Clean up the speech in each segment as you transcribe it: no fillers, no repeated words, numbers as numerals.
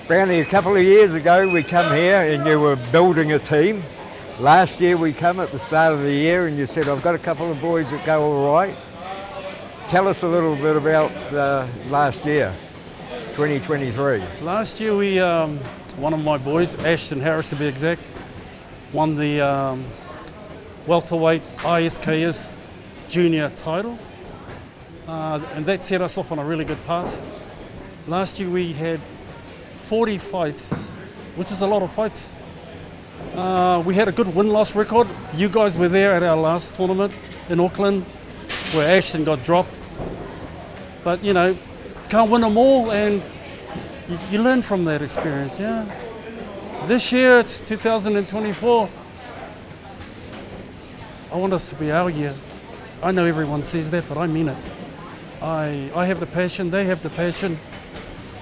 Brownie, a couple of years ago we come here and you were building a team. Last year we come at the start of the year and you said, I've got a couple of boys that go all right. Tell us a little bit about last year, 2023. Last year one of my boys, Ashton Harris to be exact, won the welterweight ISKS junior title. And that set us off on a really good path. Last year we had 40 fights, which is a lot of fights. We had a good win-loss record. You guys were there at our last tournament in Auckland where Ashton got dropped. But you know, can't win them all, and you learn from that experience, yeah. This year, it's 2024. I want us to be our year. I know everyone says that, but I mean it. I have the passion, they have the passion,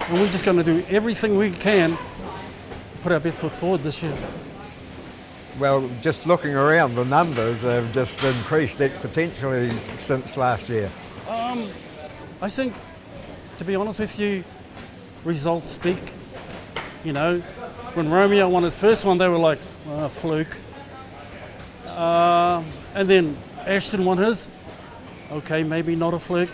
and we're just going to do everything we can to put our best foot forward this year. Well, just looking around, the numbers have just increased exponentially since last year. I think, to be honest with you, results speak. You know, when Romeo won his first one, they were like, fluke. And then Ashton won his. Okay, maybe not a fluke.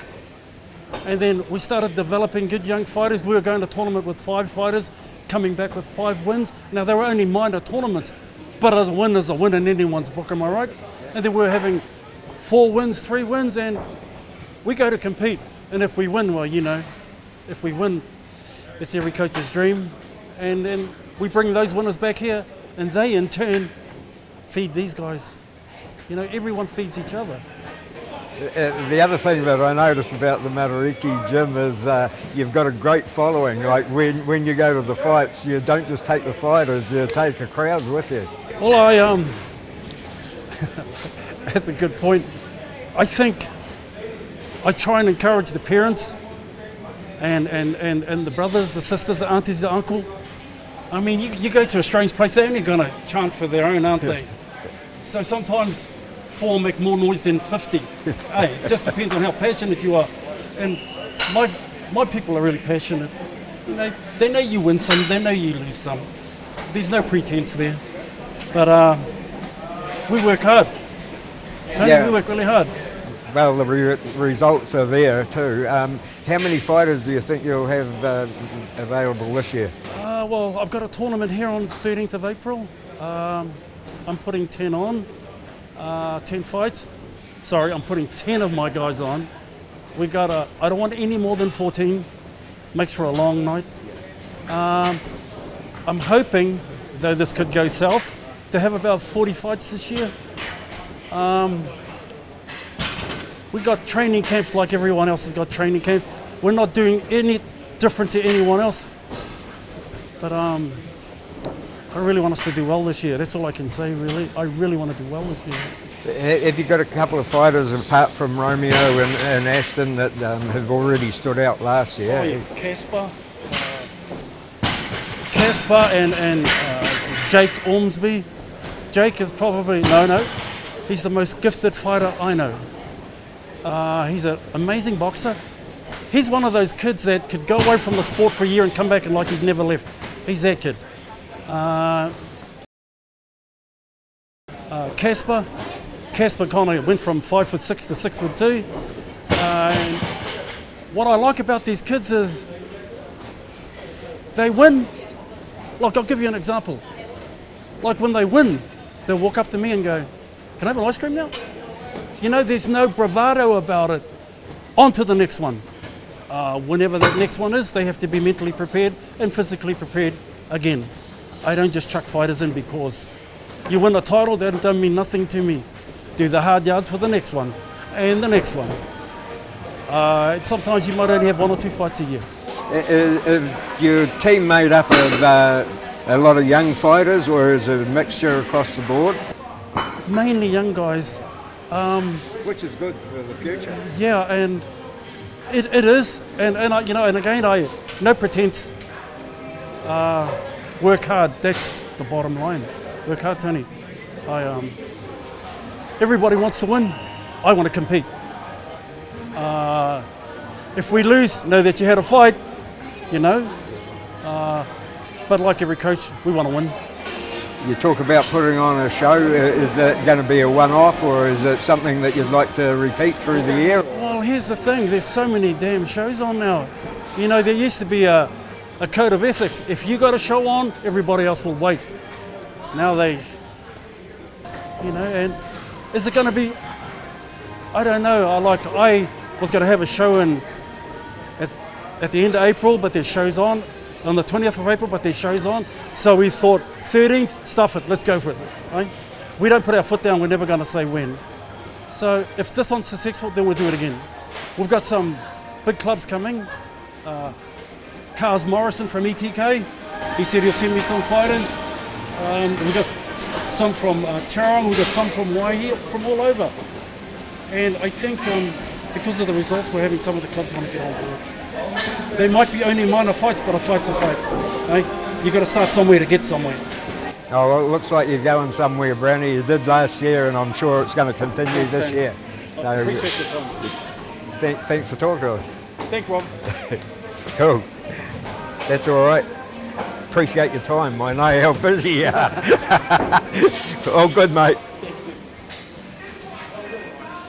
And then we started developing good young fighters. We were going to tournament with 5 fighters, coming back with 5 wins. Now, they were only minor tournaments, but as a win is a win in anyone's book, am I right? And then we were having 4 wins, 3 wins, and we go to compete. And if we win, well, you know, if we win, it's every coach's dream. And then we bring those winners back here, and they in turn feed these guys. You know, everyone feeds each other. The other thing that I noticed about the MATARIKI gym is you've got a great following. Like when you go to the fights, you don't just take the fighters, you take a crowd with you. Well, that's a good point. I think I try and encourage the parents and the brothers, the sisters, the aunties, the uncle. I mean, you go to a strange place, they're only going to chant for their own, aren't they? So sometimes 4 make more noise than 50. Hey, it just depends on how passionate you are. And my people are really passionate. You know, they know you win some, they know you lose some. There's no pretense there. But we work hard. Tony, we work really hard. Well, the results are there too. How many fighters do you think you'll have available this year? Well, I've got a tournament here on 13th of April. I'm putting 10 on, 10 fights. Sorry, I'm putting 10 of my guys on. I don't want any more than 14. Makes for a long night. I'm hoping, though this could go south, to have about 40 fights this year. We got training camps like everyone else has got training camps. We're not doing any different to anyone else. But I really want us to do well this year. That's all I can say, really. I really want to do well this year. Have you got a couple of fighters, apart from Romeo and Ashton, that have already stood out last year? Oh, yeah. Casper and Jake Ormsby. Jake is probably, he's the most gifted fighter I know. He's an amazing boxer. He's one of those kids that could go away from the sport for a year and come back and like he'd never left. He's that kid. Casper kind of went from 5'6" to 6'2". And what I like about these kids is they win. Like, I'll give you an example. Like when they win, they'll walk up to me and go, "Can I have an ice cream now?" You know, there's no bravado about it. On to the next one. Whenever that next one is, they have to be mentally prepared and physically prepared again. I don't just chuck fighters in because you win a title, that don't mean nothing to me. Do the hard yards for the next one and the next one. Sometimes you might only have 1 or 2 fights a year. Is your team made up of a lot of young fighters, or is it a mixture across the board? Mainly young guys. Which is good for the future. Yeah, and it is, and again, I no pretense. Work hard. That's the bottom line. Work hard, Tony. Everybody wants to win. I want to compete. If we lose, know that you had a fight. You know, But like every coach, we want to win. You talk about putting on a show. Is it going to be a one-off, or is it something that you'd like to repeat through the year? Well, here's the thing. There's so many damn shows on now. You know, there used to be a code of ethics. If you got a show on, everybody else will wait. Now they, you know, and is it going to be, I don't know. I was going to have a show at the end of April, but there's shows on the 20th of April, but there's shows on. So we thought 13th, stuff it, let's go for it. Right? We don't put our foot down, we're never going to say when. So if this one's successful, then we'll do it again. We've got some big clubs coming. Cars Morrison from ETK, he said he'll send me some fighters. We got some from Tarong, we got some from Waihi, from all over. And I think because of the results, we're having some of the clubs want to get on board. They might be only minor fights, but a fight's a fight. Right? You've got to start somewhere to get somewhere. Oh, well, it looks like you're going somewhere, Brownie. You did last year, and I'm sure it's going to continue this year. I appreciate your time. Thanks for talking to us. Thanks, Rob. Cool. That's all right. Appreciate your time. I know how busy you are. All good, mate.